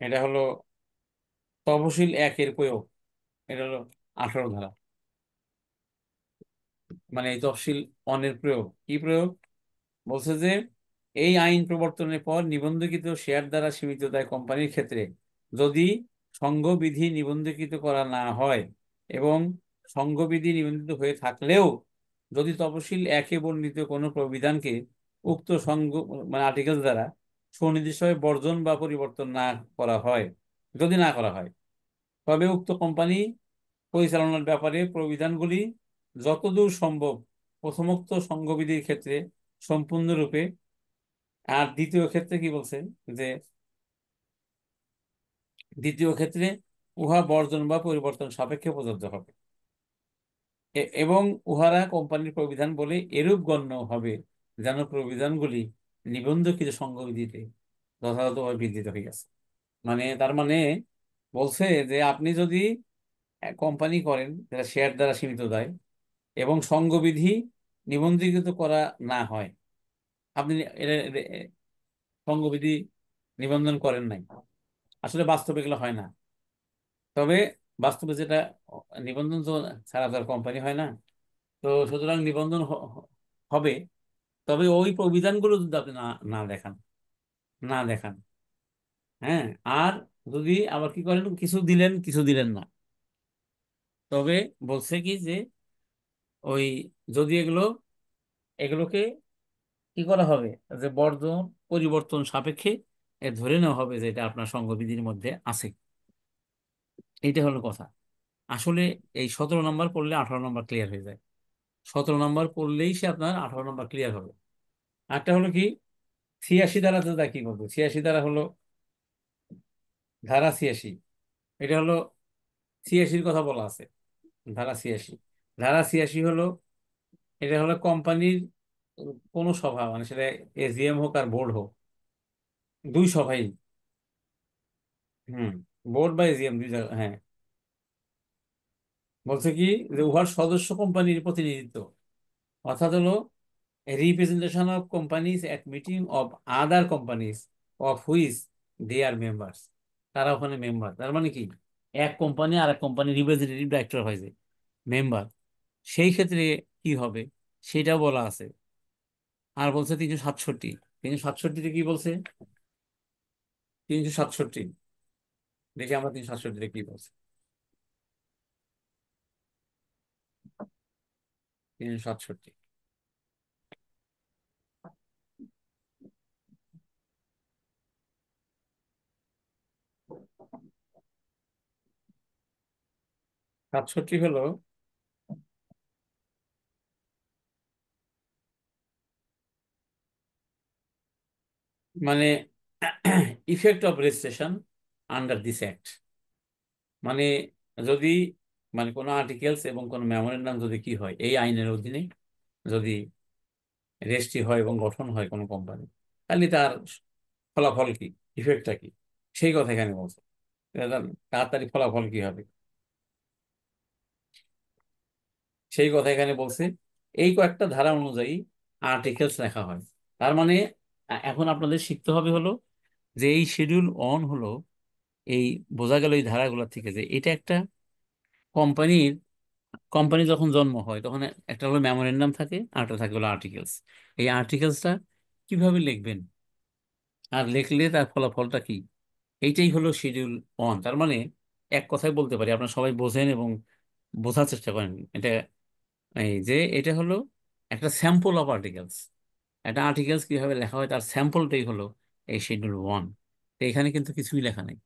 Speaker 1: এটা হলো তফসিল 1-এর প্রয়োগ। এটা হলো 18 ধারা। মানে এই তফসিল 1-এর প্রয়োগ, কি প্রয়োগ বলছে যে, এই আইন প্রবর্তনের পর নিবন্ধকৃত শেয়ার দ্বারা সীমিত দায় কোম্পানির ক্ষেত্রে যদি সংঘবিধি নিবন্ধকৃত করা না হয় এবং সংঘবিধি নিবন্ধিত হয়ে থাকলেও যদি তফসিল 1-এ বর্ণিত কোনো প্রবিধানকে উক্ত সংঘ মানে আর্টিকেল দ্বারা সুনির্দিষ্টভাবে বর্জন বা পরিবর্তন না করা হয়, যদি না করা হয়, তবে উক্ত কোম্পানি পরিচালনার ব্যাপারে প্রবিধানগুলি যতদূর সম্ভব প্রথমোক্ত সংঘবিধির ক্ষেত্রে সম্পূর্ণরূপে, আর দ্বিতীয় ক্ষেত্রে কি বলছে, যে দ্বিতীয় ক্ষেত্রে উহা বর্জন বা পরিবর্তন সাপেক্ষে প্রযোজ্য হবে, এবং উহারা কোম্পানির প্রবিধান বলে এরূপ গণ্য হবে যেন প্রবিধানগুলি নিবন্ধকৃত সংঘবিধিতে যথাযথভাবে বিধৃত হইয়াছে। মানে তার মানে বলছে যে আপনি যদি কোম্পানি করেন যেটা শেয়ার দ্বারা সীমিত দায় এবং সংঘবিধি নিবন্ধীকৃত করা না হয়, আপনি সংঘবিধি নিবন্ধন করেন নাই, আসলে বাস্তবে এগুলো হয় না। তবে বাস্তবে যেটা নিবন্ধন তো ছাড়া তো আর কোম্পানি হয় না। তো সুতরাং নিবন্ধন হবে, তবে ওই প্রবিধানগুলো যদি আপনি না না দেখান, না দেখান, হ্যাঁ। আর যদি আবার কি করেন, কিছু দিলেন কিছু দিলেন না, তবে বলছে কি যে ওই যদি এগুলোকে কি করা হবে, যে বর্জন পরিবর্তন সাপেক্ষে ধরে নেওয়া হবে যে এটা আপনার সংঘবিধির মধ্যে আছে। এইটা হলো কথা। আসলে এই 17 নম্বর পড়লে 18 নম্বর ক্লিয়ার হয়ে যায়। 17 নম্বর পড়লেই সে আপনার 18 নম্বর ক্লিয়ার হবে। একটা হলো কি, 86 ধারাতে তা কি করবো, 86 ধারা হলো ধারা 86, এটা হলো 86-র কথা বলা আছে। ধারা 86, ধারা 86 হলো, এটা হলো কোম্পানির কোনো সভা, মানে সেটা এজিএম হোক আর বোর্ড হোক, দুই সভাই। হুম, বোর্ড বা এজিএম দুই জায়গা, হ্যাঁ। বলছে কি যে উহার সদস্য কোম্পানির প্রতিনিধিত্ব, অর্থাৎ হলো representation of companies at meeting of other companies of which they are members. তারা ওখানে মেম্বার, তার মানে কি এক কোম্পানি আর এক কোম্পানি রিপ্রেজেন্টেটিভ ডাইরেক্টর হয়েছে মেম্বার, সেই ক্ষেত্রে কি হবে সেটা বলা আছে। আর বলছে 367, 367-তে কি বলছে, 367 দেখি আমরা 367-তে কি বলছে। 367। 67 হলো মানে effect of registration under this act. মানে যদি মানে কোনো আর্টিকেলস এবং কোনো মেমোরেন্ডাম যদি কি হয় এই আইনের অধীনে, যদি রেজিস্ট্রি হয় এবং গঠন হয় কোনো কোম্পানি, তাহলে তার ফলাফল কি, ইফেক্টটা কি, সেই কথা এখানে বলছে। তার তাড়াতাড়ি ফলাফল কি হবে সেই কথা এখানে বলছে। এই কয়েকটা ধারা অনুযায়ী আর্টিকেলস লেখা হয়। তার মানে এখন আপনাদের শিখতে হবে হলো যে এই শিডিউল অন হলো, এই বোঝা গেল এই ধারাগুলোর থেকে যে এটা একটা কোম্পানির, কোম্পানি যখন জন্ম হয় তখন একটা হলো মেমোরেন্ডাম থাকে আর একটা থাকে হলো আর্টিকেলস। এই আর্টিকেলসটা কিভাবে লিখবেন আর লিখলে তার ফলাফলটা কি, এইটাই হলো শিডিউল অন। তার মানে এক কথায় বলতে পারি, আপনারা সবাই বোঝেন এবং বোঝার চেষ্টা করেন এটা, এই যে এটা হলো একটা স্যাম্পল অফ আর্টিকেলস। একটা আর্টিকেলস কিভাবে লেখা হয় তার স্যাম্পলটাই হলো এই শিডিউল ওয়ান। তো এখানে কিন্তু কিছুই লেখা নেই,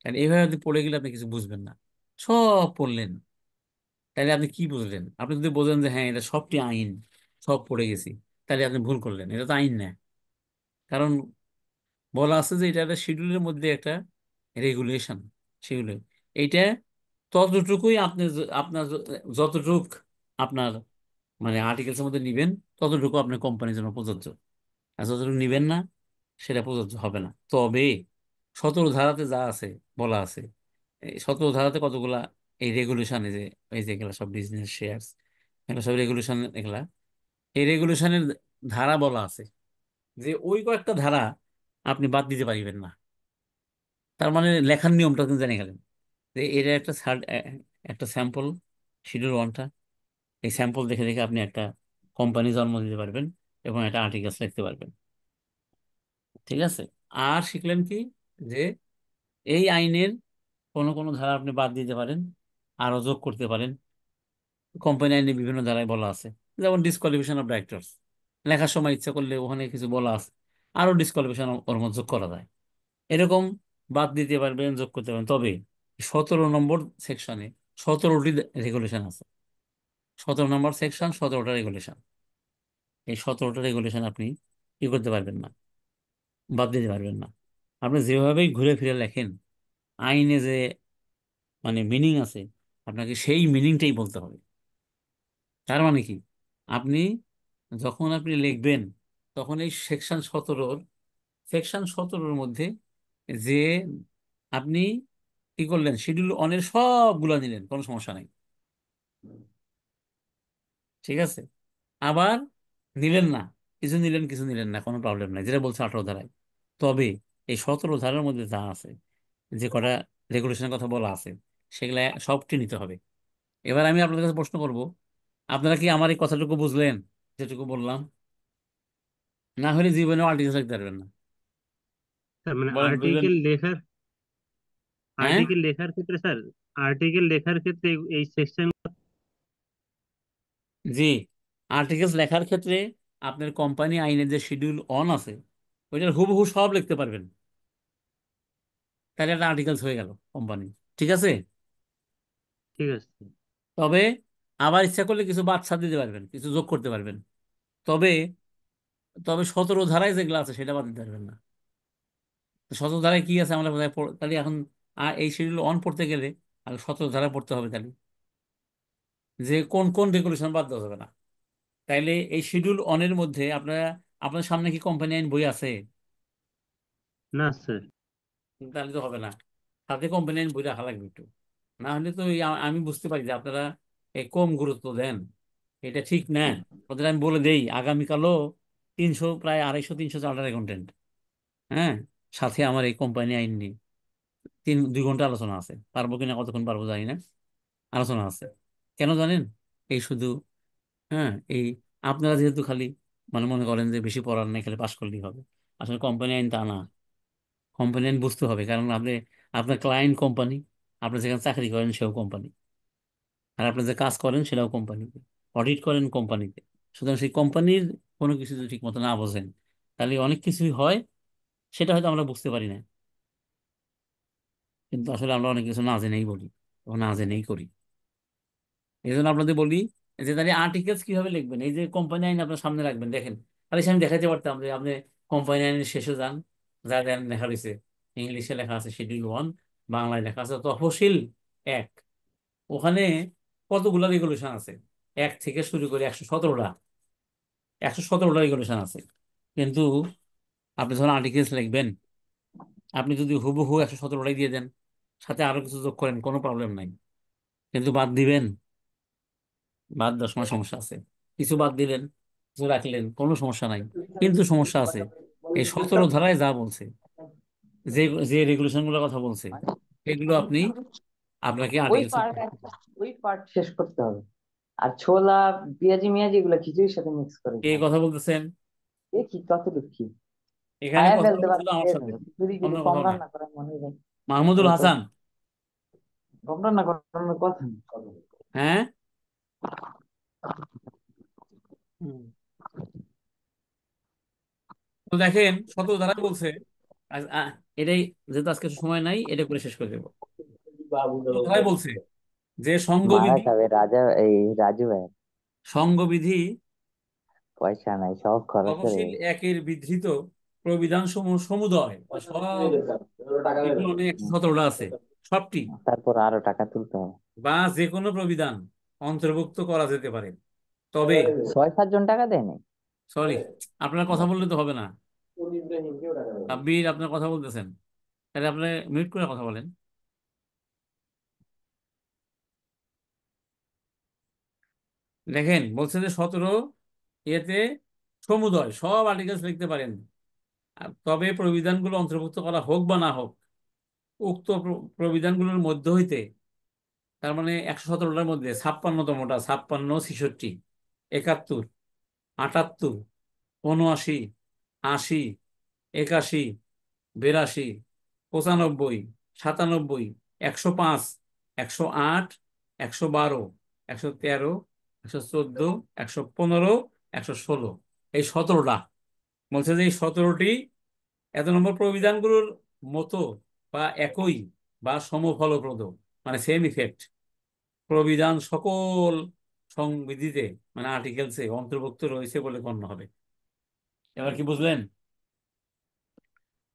Speaker 1: কারণ এইভাবে যদি পড়ে গেলে আপনি কিছু বুঝবেন না। সব পড়লেন, তাহলে আপনি কি বুঝলেন? আপনি যদি বোঝেন যে হ্যাঁ এটা সবটি আইন, সব পড়ে গেছি, তাহলে আপনি ভুল করলেন, এটা তো আইন না। কারণ বলা আছে যে এটা একটা শিডিউলের মধ্যে একটা রেগুলেশন, সেগুলো এইটা ততটুকুই আপনি আপনার যতটুক আপনার মানে আর্টিকেলসের মধ্যে নিবেন ততটুকু আপনার কোম্পানির জন্য প্রযোজ্য। আর যতটুকু নিবেন না সেটা প্রযোজ্য হবে না। তবে 17 ধারাতে যা আছে বলা আছে, এই 17 ধারাতে কতগুলা এই রেগুলেশন, এই যে এই যেগুলা সব বিজনেস শেয়ার্স, এগুলো সব রেগুলেশন, এগুলা এই রেগুলেশনের ধারা বলা আছে যে ওই কয়েকটা ধারা আপনি বাদ দিতে পারিবেন না। তার মানে লেখার নিয়মটা কিন্তু জেনে গেলেন যে এটা একটা একটা স্যাম্পল শিডিউল ওয়ানটা। এই স্যাম্পল দেখে দেখে আপনি একটা কোম্পানি জন্ম দিতে পারবেন এবং একটা আর্টিকেলস লিখতে পারবেন। ঠিক আছে? আর শিখলেন কি যে এই আইনের কোনো কোনো ধারা আপনি বাদ দিতে পারেন, আরো যোগ করতে পারেন। কোম্পানি আইনে বিভিন্ন ধারায় বলা আছে, যেমন ডিসকোয়ালিফিকেশন অফ ডাইরেক্টরস, লেখার সময় ইচ্ছা করলে ওখানে কিছু বলা আছে, আরো ডিসকোয়ালিফিকেশন ওর মধ্যে যোগ করা যায়। এরকম বাদ দিতে পারবেন, যোগ করতে পারবেন। তবে 17 নম্বর সেকশনে 17টি রেগুলেশন আছে। 17 নম্বর সেকশন, 17টা রেগুলেশন। এই 17টা রেগুলেশন আপনি কি করতে পারবেন না, বাদ দিতে পারবেন না। আপনি যেভাবেই ঘুরে ফিরে লেখেন, আইনে যে মানে মিনিং আছে আপনাকে সেই মিনিংটাই বলতে হবে। তার মানে কি, আপনি যখন আপনি লিখবেন তখন এই সেকশন 17-র মধ্যে যে আপনি কি করলেন, শিডিউল অনের সবগুলা নিলেন, কোনো সমস্যা নাই। ঠিক আছে? আবার নিলেন না, কিছু নিলেন কিছু নিলেন না, কোনো প্রবলেম নাই, যেটা বলছে 18 ধারায়। তবে এই 17 ধারার মধ্যে যা আছে, যে কটা রেগুলেশনের কথা বলা আছে, সেগুলা সবটি নিতে হবে। এবার আমি আপনাদের কাছে প্রশ্ন করব, আপনারা কি আমার এই কথাটুকু বুঝলেন, যেটুকু বললাম? না হলে জীবনে আর্টিকেল লিখতে পারবেন না।
Speaker 3: স্যার মানে
Speaker 1: বলেন, বুঝলেন? হ্যাঁ,
Speaker 3: আর্টিকেল লেখার ক্ষেত্রে স্যার, আর্টিকেল লেখার ক্ষেত্রে এই সেকশন।
Speaker 1: জি। আর্টিকেলস লেখার ক্ষেত্রে আপনার কোম্পানি আইনের যে শিডিউল অন আছে ওইটার হুবহু সব লিখতে পারবেন, তাহলে একটা আর্টিকেলস হয়ে গেল কোম্পানি। ঠিক আছে?
Speaker 3: ঠিক আছে।
Speaker 1: তবে আবার ইচ্ছা করলে কিছু বাদ সাদ দিতে পারবেন, কিছু যোগ করতে পারবেন। তবে তবে 17 ধারায় যেগুলো আছে সেটা বাদ দিতে পারবেন না। 17 ধারায় কি আছে আমরা বোধহয় তাহলে এখন এই শিডিউল অন পড়তে গেলে আগে 17 ধারা পড়তে হবে, তাহলে যে কোন কোন রেগুলেশন বাদ দেওয়া যাবে না। তাইলে এই শিডিউল অনের মধ্যে আপনারা, আপনার সামনে কি কোম্পানি আইন বই আছে?
Speaker 3: না স্যার।
Speaker 1: তাহলে তো হবে না, সাথে কোম্পানি আইন বই রাখা লাগবে একটু। না হলে তো আমি বুঝতে পারি যে আপনারা কম গুরুত্ব দেন, এটা ঠিক না। ওদের আমি বলে দেই আগামীকালও 300, প্রায় 250-300 চার্টার অ্যাকাউন্টেন্ট, হ্যাঁ, সাথে আমার এই কোম্পানি আইন নিয়ে 2 ঘন্টা আলোচনা আছে। পারবো কিনা, কতক্ষণ পারবো জানি না, আলোচনা আছে। কেন জানেন? এই শুধু, হ্যাঁ, এই আপনারা যেহেতু খালি মানে মনে করেন যে বেশি পড়ার নেই, খালি পাশ করলেই হবে। আসলে কোম্পানি আইন তা না। কোম্পানি আইন বুঝতে হবে, কারণ আপনি, আপনার ক্লায়েন্ট কোম্পানি, আপনি যেখানে চাকরি করেন সেও কোম্পানি, আর আপনি যে কাজ করেন সেটাও কোম্পানি। অডিট করেন কোম্পানিতে। সুতরাং সেই কোম্পানির কোনো কিছু যদি ঠিক মতো না বোঝেন, তাহলে অনেক কিছুই হয়, সেটা হয়তো আমরা বুঝতে পারি না, কিন্তু আসলে আমরা অনেক কিছু না জেনেই বলি এবং না জেনেই করি। এই জন্য আপনাদের বলি যে তাহলে আর্টিকেলস কিভাবে লিখবেন, এই যে কোম্পানি আইন আপনার সামনে রাখবেন, দেখেন। তাহলে সে আমি দেখাতে পারতাম যে আপনি কোম্পানি আইনের শেষে যান, যা যা লেখা রয়েছে, ইংলিশে লেখা আছে শিডিউল 1, বাংলায় লেখা আছে তফসিল 1। ওখানে কতগুলো রেগুলেশন আছে, 1 থেকে শুরু করে 117টা, 117টা রেগুলেশন আছে। কিন্তু আপনি যখন আর্টিকেলস লিখবেন, আপনি যদি হুবহু 117টাই দিয়ে দেন, সাথে আরো কিছু যোগ করেন, কোনো প্রবলেম নাই। কিন্তু বাদ দিবেন, বাদ দেওয়ার সময় সমস্যা আছে। কিছু বাদ দিলেন, কিছু রাখলেন, কোনো সমস্যা নাই। কিন্তু সমস্যা আছে, এই 17 ধারায় যা বলছে, যে যে রেগুলেশন গুলোর কথা বলছে,
Speaker 4: মানে
Speaker 1: এগুলো আপনাকে
Speaker 4: ওই
Speaker 1: আর্টিকেলস।
Speaker 4: পার্ট ওই পার্ট শেষ করতে হবে। আর ছোলা পেঁয়াজি মেয়াজি এগুলো খিচুড়ির সাথে মিক্স করে
Speaker 1: কে
Speaker 4: খায়।
Speaker 1: কথা বলতেছেন?
Speaker 4: দেখি কতটুকু কি
Speaker 1: এখানে
Speaker 4: খায়া
Speaker 1: কথা
Speaker 4: ফেলতে
Speaker 1: বলছিল
Speaker 4: পারলে
Speaker 1: আমার
Speaker 4: খেয়ে
Speaker 1: সাথে,
Speaker 4: ফেলো, খিচুড়ি
Speaker 1: অন্য
Speaker 4: যদি কম
Speaker 1: কথা না।
Speaker 4: রান্না করে মনে হয়
Speaker 1: মাহমুদুল
Speaker 4: তাহলে তো
Speaker 1: হাসান।
Speaker 4: কম রান্না করানোর কথা না।
Speaker 1: হ্যাঁ। হুম। তো দেখেন 17 ধারায় বলছে, আজ- আ- এটাই, যেহেতু আজকে সময় নাই, এটা করে শেষ করে দেবো। 17 ধারায় বলছে যে
Speaker 4: মারা
Speaker 1: সঙ্গবিধি,
Speaker 4: খাবে রাজা, এই রাজু ভাই।
Speaker 1: সঙ্গবিধি
Speaker 4: পয়সা নাই, সব খরচ করে
Speaker 1: তফসিল
Speaker 4: গেছে।
Speaker 1: 1-এর বিধৃত প্রবিধান সমূহ সমুদয়, সব এগুলো অনেক 117টা আছে, সবটি
Speaker 4: তারপর আরো টাকা তুলতে হবে।
Speaker 1: বা যে কোনো প্রবিধান অন্তর্ভুক্ত করা যেতে পারে, তবে,
Speaker 4: 6-7 জন টাকা দেয়নি।
Speaker 1: সরি, আপনার কথা বললে তো হবে না। সাব্বির, আপনার কথা বলতেছেন, তাহলে আপনি মিউট করে কথা বলেন। দেখেন বলছে যে 17 এতে সমুদয় সব আর্টিকেলস লিখতে পারেন, তবে প্রবিধানগুলো অন্তর্ভুক্ত করা হোক বা না হোক, উক্ত প্রবিধানগুলোর মধ্য হইতে, তার মানে 117টার মধ্যে 56তমটা, 56, 66, 71, 78, 79, 80, 81, 82, 95, 97, 105, 108, 112, 113, 114, 115, 116, এই 17টা। বলছে যে এই 17টি এত নম্বর প্রবিধানগুলোর মতো বা একই বা সমফলপ্রদ, মানে সেম ইফেক্ট, প্রবিধান সকল সংবিধিতে, মানে আর্টিকেলসে অন্তর্ভুক্ত রয়েছে বলে গণ্য হবে। এবার কি বুঝলেন?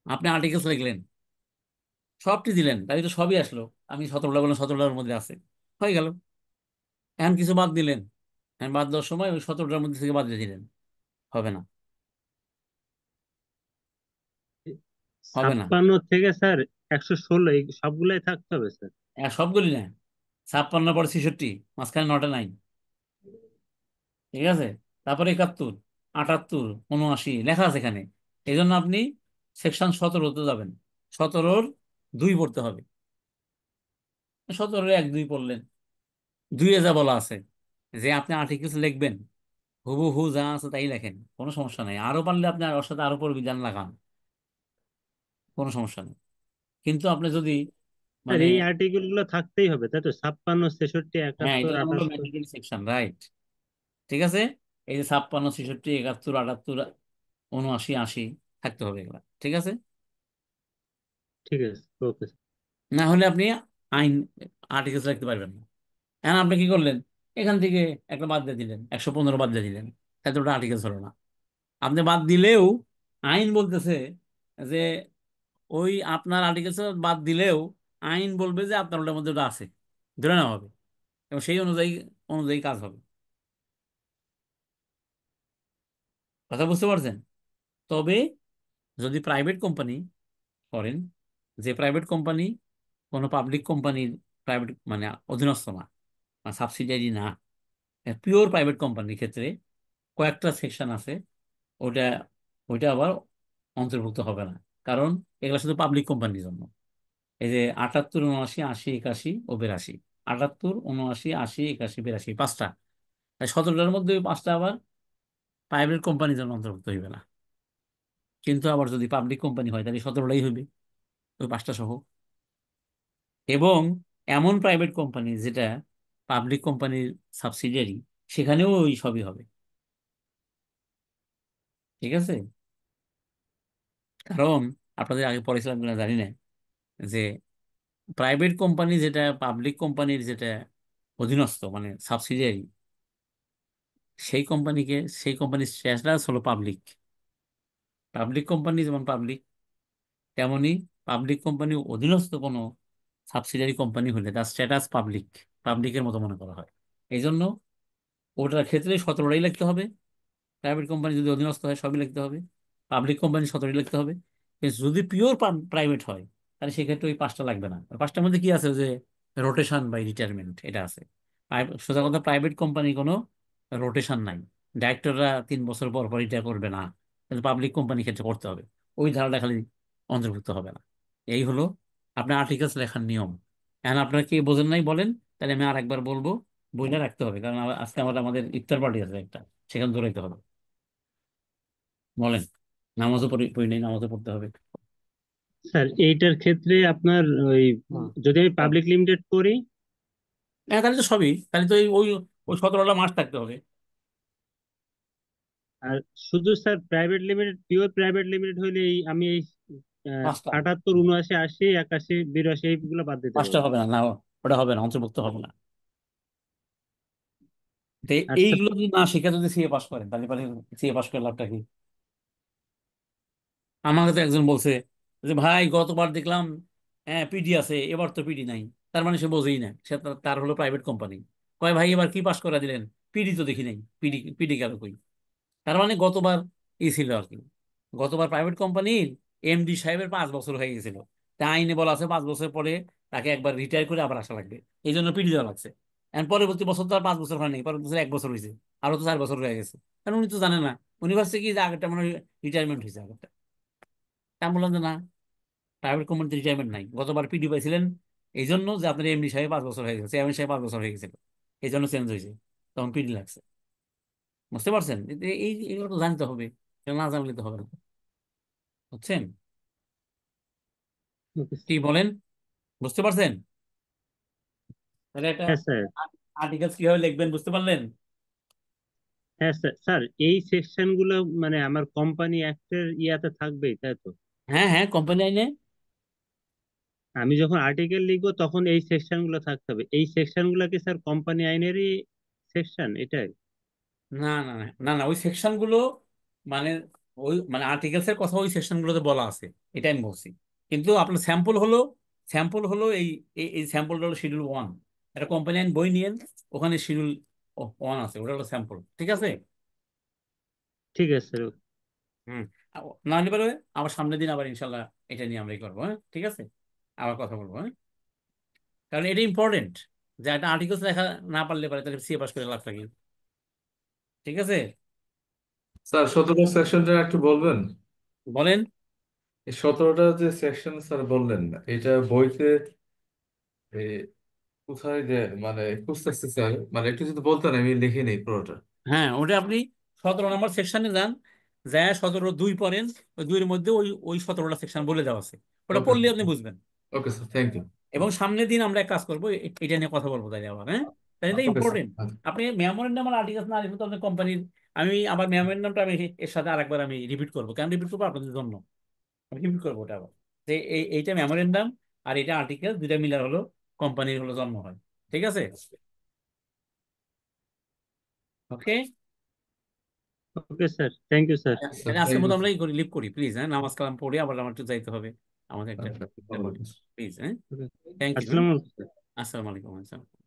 Speaker 1: আপনি আর্টিকেলস লিখলেন, সবটি দিলেন, তাই তো সবই আসলো। আমি 17টা বললাম, 17টার মধ্যে আছে, হয়ে গেল। এখন কিছু বাদ দিলেন, এখন বাদ দেওয়ার সময় ওই 17টার মধ্যে থেকে বাদ দিয়ে দিলেন, হবে না, হবে না।
Speaker 3: 56 থেকে স্যার 116 এই সবগুলাই থাকতে হবে স্যার।
Speaker 1: সবগুলি না, 56 পরে 66, মাঝখানে 9টা নাই, ঠিক আছে? তারপরে 71, 78, 79 লেখা আছে এখানে। এই জন্য আপনি সেকশন 17-তে যাবেন, 17-2 পড়তে হবে। 17-1, 2 পড়লেন। 2-এ যা বলা আছে যে আপনি আর্টিকেলস লিখবেন, হুবহু যা আছে তাই লেখেন, কোনো সমস্যা নাই। আরো পারলে আপনি ওর সাথে আরো পর বিধান লাগান, কোনো সমস্যা নেই। কিন্তু আপনি যদি,
Speaker 3: স্যার
Speaker 1: মানে,
Speaker 3: এই আর্টিকেল গুলো থাকতেই হবে, তাই তো? 56, 66,
Speaker 1: হ্যাঁ,
Speaker 3: 71,
Speaker 1: এটার নাম হলো
Speaker 3: 78।
Speaker 1: Mandatory section, right? ঠিক আছে। এই যে 56, 66, 71, 78, 79, 80 থাকতে হবে এগুলা, ঠিক আছে।
Speaker 3: ঠিক আছে, ওকে।
Speaker 1: না হলে আপনি আইন আর্টিকেলস লিখতে পারবেন না। এখন আপনি কি করলেন, এখান থেকে একটা বাদ দিয়ে দিলেন, 115 বাদ দিয়ে দিলেন, তাতে ওটা আর্টিকেলস হলো না। আপনি বাদ দিলেও আইন বলতেছে যে, ওই আপনার আর্টিকেলস বাদ দিলেও আইন বলবে যে আপনার ওটার মধ্যে ওটা আছে, ধরে নেওয়া হবে, এবং সেই অনুযায়ী অনুযায়ী কাজ হবে। কথা বুঝতে পারছেন? তবে যদি প্রাইভেট কোম্পানি করেন, যে প্রাইভেট কোম্পানি কোনো পাবলিক কোম্পানির প্রাইভেট মানে অধীনস্থ না, সাবসিডিয়ারি না, পিওর প্রাইভেট কোম্পানির ক্ষেত্রে কয়েকটা সেকশন আছে, ওটা ওইটা আবার অন্তর্ভুক্ত হবে না। কারণ এগুলো শুধু পাবলিক কোম্পানির জন্য। এই যে 78, 79, 80, 81 ও 82, 78, 79, 80, 81, 82, 5টা, তাই 17টার মধ্যে ওই 5টা আবার প্রাইভেট কোম্পানির জন্য অন্তর্ভুক্ত হইবে না। কিন্তু আবার যদি পাবলিক কোম্পানি হয় তাহলে 17টাই হইবে, ওই 5টা সহ। এবং এমন প্রাইভেট কোম্পানি যেটা পাবলিক কোম্পানির সাবসিডিয়ারি, সেখানেও ওই সবই হবে। ঠিক আছে? কারণ আপনাদের আগে পড়েছিলাম কিনা জানি না, যে প্রাইভেট কোম্পানি যেটা পাবলিক কোম্পানির যেটা অধীনস্থ মানে সাবসিডিয়ারি, সেই কোম্পানির শেয়ারটা হলো পাবলিক। পাবলিক কোম্পানি যেমন পাবলিক, তেমনি পাবলিক কোম্পানি অধীনস্থ কোনো সাবসিডিয়ারি কোম্পানি হলে তার স্ট্যাটাস পাবলিক, পাবলিকের মতো মনে করা হয়। এই জন্য ওটার ক্ষেত্রে 17টাই লিখতে হবে। প্রাইভেট কোম্পানি যদি অধীনস্থ হয় সবই লিখতে হবে, পাবলিক কোম্পানি 17টাই লিখতে হবে। কিন্তু যদি পিওর প্রাইভেট হয় তাহলে সেক্ষেত্রে ওই 5টা লাগবে না। আর 5টার মধ্যে কি আছে? ওই যে রোটেশন বাই রিটায়ারমেন্ট, এটা আছে। সোজা কথা, প্রাইভেট কোম্পানি কোনো রোটেশন নাই, ডাইরেক্টররা 3 বছর পর পর রিটায়ার করবে না, কিন্তু পাবলিক কোম্পানি ক্ষেত্রে করতে হবে। ওই ধারাটা খালি অন্তর্ভুক্ত হবে না। এই হলো আপনার আর্টিকেলস লেখার নিয়ম। এখন আপনারা কি বোঝেন নাই বলেন, তাহলে আমি আর একবার বলবো। বইটা রাখতে হবে, কারণ আজকে আমাদের ইফতার পার্টি আছে একটা, সেখানে দৌড়াইতে হবে। বলেন। নামাজও পড়ি নাই, নামাজও পড়তে হবে।
Speaker 3: স্যার এইটার ক্ষেত্রে আপনার ওই যদি আমি পাবলিক লিমিটেড করি,
Speaker 1: হ্যাঁ, তাহলে তো সবই, তাহলে তো ওই ওই ওই 17টা মাস থাকতে হবে।
Speaker 3: আর শুধু sir private limited, pure private limited হইলে আমি এই
Speaker 1: 5টা।
Speaker 3: 78, 79, 80, 81, 82 এইগুলো বাদ দিতে
Speaker 1: 5টা
Speaker 3: পারবো।
Speaker 1: হবে না, না, ওটা হবে না, অন্তর্ভুক্ত হবে না। তো
Speaker 3: আর স্যার,
Speaker 1: এইগুলো যদি না শিখে যদি সিএ পাস করেন, তাহলে পরে সিএ পাস করে লাভটা কি? আমাকে তো একজন বলছে যে ভাই গতবার দেখলাম হ্যাঁ পিডি আছে, এবার তো পিডি নাই। তার মানে সে বোঝেই না, সে তার হলো প্রাইভেট কোম্পানি। কয় ভাই এবার কি পাস করে দিলেন? পিডি তো দেখি নাই, পিডি পিডি গেল কই? তার মানে গতবার ছিল আর কি। গতবার প্রাইভেট কোম্পানির এমডি সাহেবের 5 বছর হয়ে গেছিল। তা আইনে বলা আছে 5 বছর পরে তাকে একবার রিটায়ার করে আবার আসা লাগবে। এই জন্য পিডি দেওয়া লাগছে। এখন পরবর্তী বছর তো আর 5 বছর হয়নি, পরবর্তী বছর 1 বছর হয়েছে, আরো তো 4 বছর হয়ে গেছে। কারণ উনি তো জানে না, উনি ভাবছে কি যে আগেরটা মানে রিটায়ারমেন্ট হয়েছে আগেরটা। তা আমি বললাম যে না, প্রাইভেট কোম্পানিতে রিটায়ারমেন্ট নাই, গতবার পিডি পাইছিলেন এই জন্য যে আপনার এমডি সাহেব 5 বছর হয়ে গেছে, চেয়ারম্যান সাহেব 5 বছর হয়ে গেছিল, এই জন্য চেঞ্জ হয়েছে, তখন পিডি লাগছে। বুঝতে পারছেন? এগুলো তো জানতে হবে, এগুলো না জানলে তো হবে না। বুঝছেন কি বলেন? বুঝতে পারছেন? তাহলে একটা
Speaker 3: হ্যাঁ স্যার,
Speaker 1: আর্টিকেলস কিভাবে লিখবেন বুঝতে পারলেন?
Speaker 3: হ্যাঁ স্যার, স্যার এই সেকশন গুলো মানে আমার কোম্পানি অ্যাক্টের ইয়াতে থাকবেই, তাই তো?
Speaker 1: হ্যাঁ হ্যাঁ, কোম্পানি আইনে।
Speaker 3: আমি যখন আর্টিকেল লিখবো তখন এই সেকশন গুলো থাকতে হবে। এই সেকশন গুলো কি স্যার কোম্পানি আইনেরই সেকশন এটাই?
Speaker 1: না না না না না, ওই সেকশন গুলো মানে ওই মানে আর্টিকেলস এর কথা ওই সেকশন গুলোতে বলা আছে, এটা আমি বলছি। কিন্তু আপনার স্যাম্পল হলো এই এই এই স্যাম্পলটা হলো শিডিউল 1। একটা কোম্পানি আইন বই নিয়েন, ওখানে শিডিউল 1 আছে, ওটা হলো স্যাম্পল। ঠিক আছে?
Speaker 3: ঠিক আছে স্যার।
Speaker 1: হুম। না হলে পারে আবার সামনের দিন আবার ইনশাল্লাহ এটা নিয়ে আমরা করবো। হ্যাঁ, ঠিক আছে, আবার কথা বলবো। হ্যাঁ, কারণ এটা ইম্পর্টেন্ট, যে একটা আর্টিকেলস লেখা না পারলে পারে তাহলে সিএ পাস করে লাভ থাকে। ঠিক আছে?
Speaker 2: স্যার 17 সেকশনটা একটু বলবেন?
Speaker 1: বলেন।
Speaker 2: এই 17টা যে সেকশন স্যার বললেন, এটা বইতে এ, কোথায় যে মানে খুঁজতেছি স্যার, মানে একটু যদি বলতেন আমি লিখে নিই পুরোটা।
Speaker 1: হ্যাঁ, ওটা আপনি 17 নম্বর সেকশনে যান, যা 17 2 পড়েন। ওই 2 এর মধ্যে ওই ওই 17টা সেকশন বলে দেওয়া আছে, ওটা
Speaker 2: ওকে
Speaker 1: পড়লে আপনি বুঝবেন।
Speaker 2: Okay sir, thank you.
Speaker 1: এবং সামনের দিন আমরা এক কাজ করবো, এটা নিয়ে কথা বলবো তাই আবার। হ্যাঁ, তাই এটা
Speaker 2: ওকে স্যার।
Speaker 1: ইম্পর্টেন্ট। আপনি মেমোরেন্ডাম আর আর্টিকেলস না লিখে তো আপনার কোম্পানির, আমি আবার মেমোরেন্ডামটা আমি এর সাথে আরেকবার আমি রিপিট করবো। কেন রিপিট করবো? আপনাদের জন্য আমি রিপিট করবো ওটা আবার, যে এইটা মেমোরেন্ডাম আর এটা আর্টিকেল, দুইটা মিলার হলো কোম্পানির হলো জন্ম হয়। ঠিক আছে? Okay.
Speaker 3: Okay sir, thank you sir.
Speaker 2: Sir
Speaker 1: তাহলে আজকের
Speaker 2: থ্যাংক
Speaker 1: মতো
Speaker 2: ইউ
Speaker 1: আমরা
Speaker 2: স্যার।
Speaker 1: এই করি, লিভ করি প্লিজ। হ্যাঁ, নামাজ কালাম পড়ে আবার আমার একটু যাইতে হবে, আমাদের একটা
Speaker 2: আচ্ছা, ভালো লাগলো।
Speaker 1: প্লিজ। হ্যাঁ, থ্যাংক ইউ। হ্যাঁ,
Speaker 3: আসসালামু আলাইকুম।
Speaker 1: আসসালামু আলাইকুম।